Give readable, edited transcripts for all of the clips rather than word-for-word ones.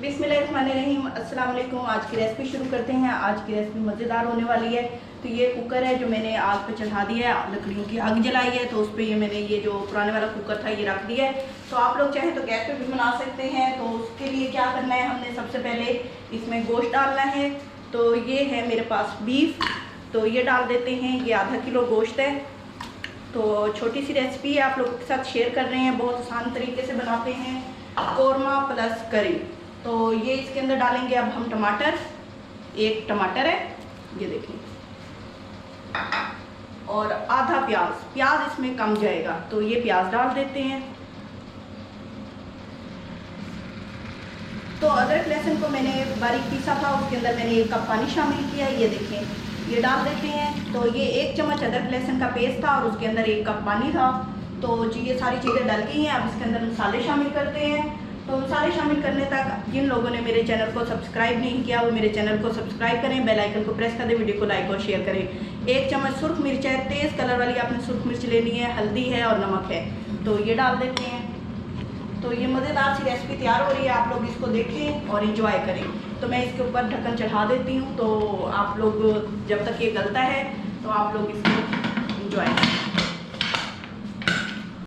बिस्मिल्लाहिर्रहमानिर्रहीम। अस्सलाम वालेकुम। आज की रेसिपी शुरू करते हैं। आज की रेसिपी मज़ेदार होने वाली है। तो ये कुकर है जो मैंने आग पे चढ़ा दिया है, लकड़ियों की आग जलाई है, तो उस पर मैंने ये जो पुराने वाला कुकर था ये रख दिया है। तो आप लोग चाहें तो गैस पे भी बना सकते हैं। तो उसके लिए क्या करना है, हमने सबसे पहले इसमें गोश्त डालना है। तो ये है मेरे पास बीफ, तो ये डाल देते हैं। ये आधा किलो गोश्त है। तो छोटी सी रेसिपी है, आप लोगों के साथ शेयर कर रहे हैं। बहुत आसान तरीके से बनाते हैं, कौरमा प्लस करी। तो ये इसके अंदर डालेंगे अब हम टमाटर। एक टमाटर है, ये देखिए, और आधा प्याज। प्याज इसमें कम जाएगा, तो ये प्याज डाल देते हैं। तो अदरक लहसुन को मैंने बारीक पीसा था, उसके अंदर मैंने 1 कप पानी शामिल किया। ये देखें, ये डाल देते हैं। तो ये 1 चम्मच अदरक लहसुन का पेस्ट था और उसके अंदर 1 कप पानी था। तो जी ये सारी चीज़ें डल गई हैं। अब इसके अंदर मसाले शामिल करते हैं। तो मसाले शामिल करने तक जिन लोगों ने मेरे चैनल को सब्सक्राइब नहीं किया वो मेरे चैनल को सब्सक्राइब करें, बेल आइकन को प्रेस कर दें, वीडियो को लाइक और शेयर करें। 1 चम्मच सुर्ख मिर्च है, तेज़ कलर वाली आपने सुर्ख मिर्च लेनी है, हल्दी है और नमक है। तो ये डाल देते हैं। तो ये मज़ेदार सी रेसिपी तैयार हो रही है, आप लोग इसको देखें और इंजॉय करें। तो मैं इसके ऊपर ढक्कन चढ़ा देती हूँ। तो आप लोग जब तक ये गलता है तो आप लोग इसको इंजॉय करें।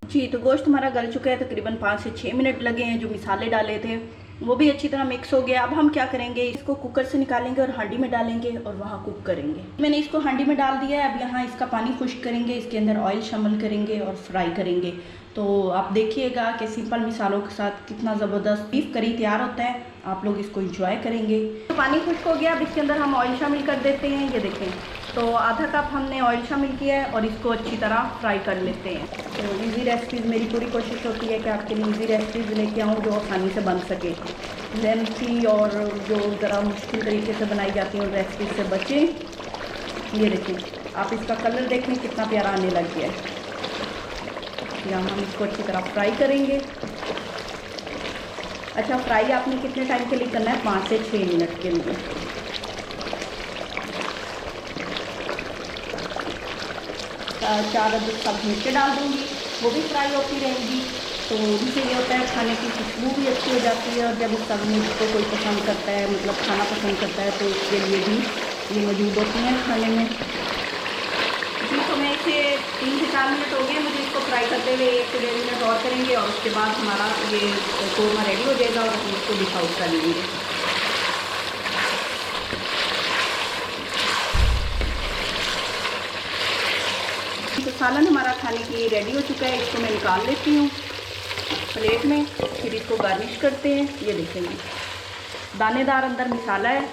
जी तो गोश्त हमारा गल चुका है, तकरीबन 5 से 6 मिनट लगे हैं। जो मसाले डाले थे वो भी अच्छी तरह मिक्स हो गया। अब हम क्या करेंगे, इसको कुकर से निकालेंगे और हांडी में डालेंगे और वहाँ कुक करेंगे। मैंने इसको हांडी में डाल दिया है। अब यहाँ इसका पानी खुश्क करेंगे, इसके अंदर ऑयल शामिल करेंगे और फ्राई करेंगे। तो आप देखिएगा कि सिंपल मिसालों के साथ कितना ज़बरदस्त बीफ करी तैयार होता है। आप लोग इसको इंजॉय करेंगे। तो पानी खुश्क हो गया, अब इसके अंदर हम ऑयल शामिल कर देते हैं। ये देखें, तो आधा कप हमने ऑयल शामिल किया है और इसको अच्छी तरह फ्राई कर लेते हैं। तो इजी रेसिपीज़, मेरी पूरी कोशिश होती है कि आपके लिए इजी रेसिपीज़ लेके आऊँ जो आसानी से बन सके। लेंथी और जो ज़रा मुश्किल तरीके से बनाई जाती हैं उन रेसिपीज़ से बचें। ये देखें, आप इसका कलर देखें कितना प्यारा आने लग गया है। यहाँ हम इसको अच्छी तरह फ्राई करेंगे। अच्छा, फ्राई आपने कितने टाइम के लिए करना है? 5 से 6 मिनट के लिए। 4 अदद सब्ज़ मिर्चें डाल दूँगी, वो भी फ्राई होती रहेंगी। तो उनसे ये होता है खाने की खुशबू भी अच्छी हो जाती है। और जब इस सब्ज़ मिर्च को कोई पसंद करता है, मतलब खाना पसंद करता है, तो उसके लिए भी ये मौजूद होती हैं खाने में। जी तो मैं इसे 3 से 4 मिनट हो गए मुझे इसको फ्राई करते हुए। 1 से 1.5 मिनट और करेंगे और उसके बाद हमारा ये कौरमा रेडी हो जाएगा और हम इसको डिश आउट कर लेंगे। तो सालन हमारा खाने के लिए रेडी हो चुका है। इसको मैं निकाल लेती हूँ प्लेट में, फिर इसको गार्निश करते हैं। ये देखेंगे, दानेदार अंदर मसाला है।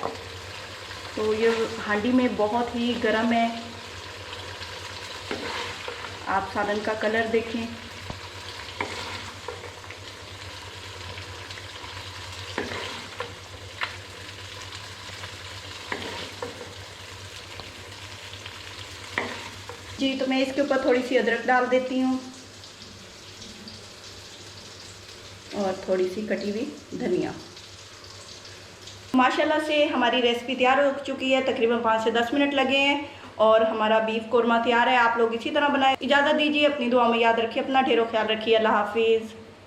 तो ये हांडी में बहुत ही गर्म है। आप सालन का कलर देखें। जी तो मैं इसके ऊपर थोड़ी सी अदरक डाल देती हूँ और थोड़ी सी कटी हुई धनिया। माशाल्लाह से हमारी रेसिपी तैयार हो चुकी है। तकरीबन 5 से 10 मिनट लगे हैं और हमारा बीफ कौरमा तैयार है। आप लोग इसी तरह बनाएं। इजाज़त दीजिए, अपनी दुआ में याद रखिए, अपना ढेरों ख्याल रखिए। अल्लाह हाफिज़।